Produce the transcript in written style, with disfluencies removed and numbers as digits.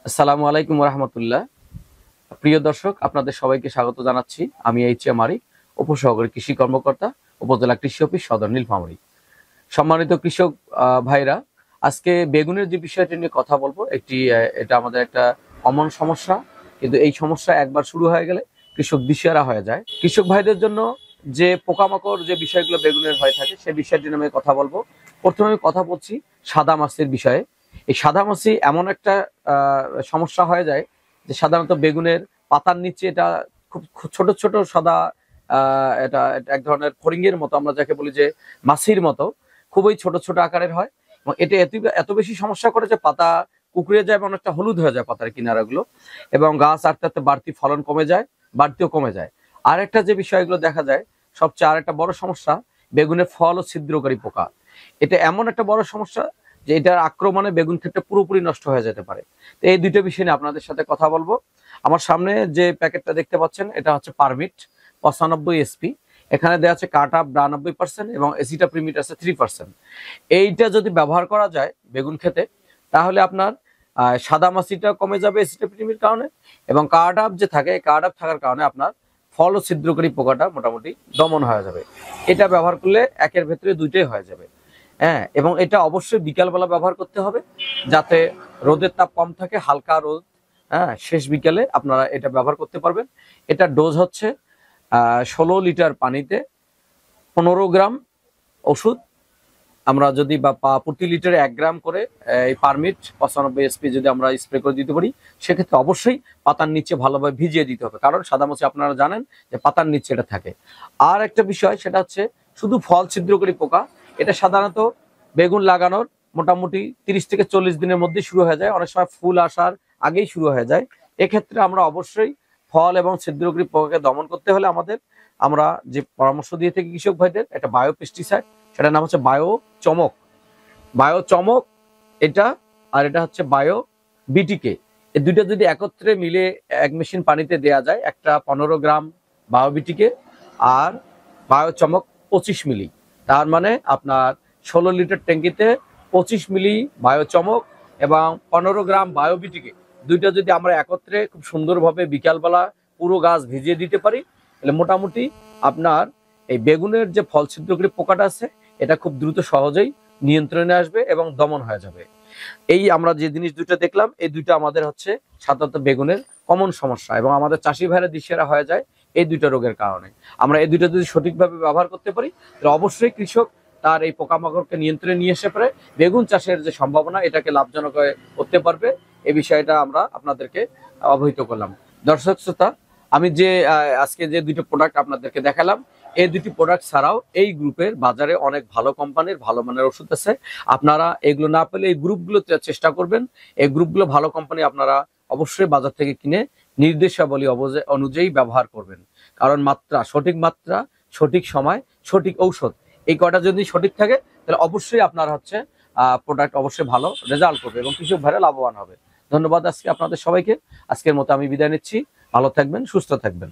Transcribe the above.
আসসালামু আলাইকুম রহমতুল্লাহ। প্রিয় দর্শক, আপনাদের সবাইকে স্বাগত জানাচ্ছি। আমি এইচ.এম. আরিফ, উপসহকারী কৃষি কর্মকর্তা, উপজেলা কৃষি অফিস, সদর নীলফামারী। সম্মানিত কৃষক ভাইরা, আজকে বেগুনের যে বিষয়টি নিয়ে কথা বলবো, এটা আমাদের একটা কমন সমস্যা। কিন্তু এই সমস্যা একবার শুরু হয়ে গেলে কৃষক দিশেহারা হয়ে যায়। কৃষক ভাইদের জন্য যে পোকামাকড় যে বিষয়গুলো বেগুনের হয়ে থাকে, সেই বিষয়টি নিয়ে আমি কথা বলবো। প্রথমে আমি কথা বলছি সাদা মাছির বিষয়ে। এই সাদা মাছি এমন একটা সমস্যা হয়ে যায় যে সাধারণত বেগুনের পাতার নিচে এটা খুব ছোট ছোট সাদা, এটা এক ধরনের ফড়িংয়ের মতো, আমরা যাকে বলি যে মাছির মতো, খুবই ছোট ছোট আকারের হয়। এবং এটা এত বেশি সমস্যা করে যে পাতা কুকড়ে যায় এবং অনেকটা হলুদ হয়ে যায় পাতার কিনারাগুলো, এবং গাছ আস্তে আস্তে বাড়তি ফলন কমে যায়, বাড়তিও কমে যায়। আর একটা যে বিষয়গুলো দেখা যায়, সবচেয়ে আর একটা বড় সমস্যা, বেগুনের ফল ও ছিদ্রকারী পোকা। এটা এমন একটা বড় সমস্যা যে এটার আক্রমণে বেগুন ক্ষেতটা পুরোপুরি নষ্ট হয়ে যেতে পারে। তো এই দুটো বিষয় নিয়ে আপনাদের সাথে কথা বলবো। আমার সামনে যে প্যাকেটটা দেখতে পাচ্ছেন, এটা হচ্ছে পারমিট 95 SP। এখানে দেওয়া আছে কাট আপ 92% এবং এসিটা প্রিমিট আছে 3%। এইটা যদি ব্যবহার করা যায় বেগুন খেতে, তাহলে আপনার সাদা মাছিটা কমে যাবে এসিটা প্রিমির কারণে, এবং কাট আপ যে থাকে, কাট আপ থাকার কারণে আপনার ফল ও ছিদ্রকারী পোকাটা মোটামুটি দমন হয়ে যাবে। এটা ব্যবহার করলে একের ভেতরে দুইটাই হয়ে যাবে। হ্যাঁ, এবং এটা অবশ্যই বিকালবেলা ব্যবহার করতে হবে, যাতে রোদের তাপ কম থাকে, হালকা রোদ। হ্যাঁ, শেষ বিকালে আপনারা এটা ব্যবহার করতে পারবেন। এটার ডোজ হচ্ছে 16 লিটার পানিতে 15 গ্রাম ওষুধ। আমরা যদি প্রতি লিটারে 1 গ্রাম করে এই পারমিট 95 SP যদি আমরা স্প্রে করে দিতে পারি, সেক্ষেত্রে অবশ্যই পাতার নিচে ভালোভাবে ভিজিয়ে দিতে হবে, কারণ সাদা মাছি আপনারা জানেন যে পাতার নিচে এটা থাকে। আর একটা বিষয়, সেটা হচ্ছে শুধু ফল ছিদ্রকারী পোকা। এটা সাধারণত বেগুন লাগানোর মোটামুটি 30 থেকে 40 দিনের মধ্যে শুরু হয়ে যায়, অনেক সময় ফুল আসার আগেই শুরু হয়ে যায়। এক্ষেত্রে আমরা অবশ্যই ফল এবং ছিদ্রকারী পোকাকে দমন করতে হলে আমরা যে পরামর্শ দিয়ে থাকি কৃষক ভাইদের, একটা বায়ো পেস্টিসাইড, সেটার নাম হচ্ছে বায়ো চমক। বায়ো চমক এটা, আর এটা হচ্ছে বায়ো বিটিকে। এই দুইটা যদি একত্রে মিলে এক মেশিন পানিতে দেয়া যায়, একটা 15 গ্রাম বায়ো বিটিকে আর বায়ো চমক 25 মিলি, তার মানে আপনার 16 লিটার ট্যাঙ্কিতে 25 মিলি বায়ো চমক এবং 15 গ্রাম বায়ো বিটিকে, দুইটা যদি আমরা একত্রে খুব সুন্দরভাবে বিকালবেলা পুরো গাছ ভিজিয়ে দিতে পারি, তাহলে মোটামুটি আপনার এই বেগুনের যে ফল ছিদ্রকারী পোকাটা আছে, এটা খুব দ্রুত সহজেই নিয়ন্ত্রণে আসবে এবং দমন হয়ে যাবে। এই আমরা যে জিনিস দুটো দেখলাম, এই দুইটা আমাদের হচ্ছে সাধারণত বেগুনের কমন সমস্যা, এবং আমাদের চাষি ভাইরা দিশেহারা হয়ে যায় এই দুইটা রোগের কারণে। আমরা এই দুইটা যদি সঠিকভাবে ব্যবহার করতে পারি, তাহলে অবশ্যই কৃষক তার এই পোকামাকড়কে নিয়ন্ত্রণে নিয়ে এসে পারে বেগুন চাষের যে সম্ভাবনা, এটাকে লাভজনক করতে পারবে। এই বিষয়টা আমরা আপনাদেরকে অবহিত করলাম। দর্শক শ্রোতা, আমি যে আজকে যে দুটো প্রোডাক্ট আপনাদেরকে দেখালাম, এই দুটি প্রোডাক্ট ছাড়াও এই গ্রুপের বাজারে অনেক ভালো কোম্পানির ভালো মানের ওষুধ আছে। আপনারা এগুলো না পেলে এই গ্রুপগুলো চেষ্টা করবেন। এই গ্রুপগুলো ভালো কোম্পানি, আপনারা অবশ্যই বাজার থেকে কিনে নির্দেশাবলী অনুযায়ী ব্যবহার করবেন। কারণ সঠিক মাত্রা, সঠিক সময়, সঠিক ঔষধ, এই কয়টা যদি সঠিক থাকে, তাহলে অবশ্যই আপনার হচ্ছে প্রোডাক্ট অবশ্যই ভালো রেজাল্ট করবে এবং কৃষক ভাইরা লাভবান হবে। ধন্যবাদ আজকে আপনাদের সবাইকে। আজকের মতো আমি বিদায় নিচ্ছি। ভালো থাকবেন, সুস্থ থাকবেন।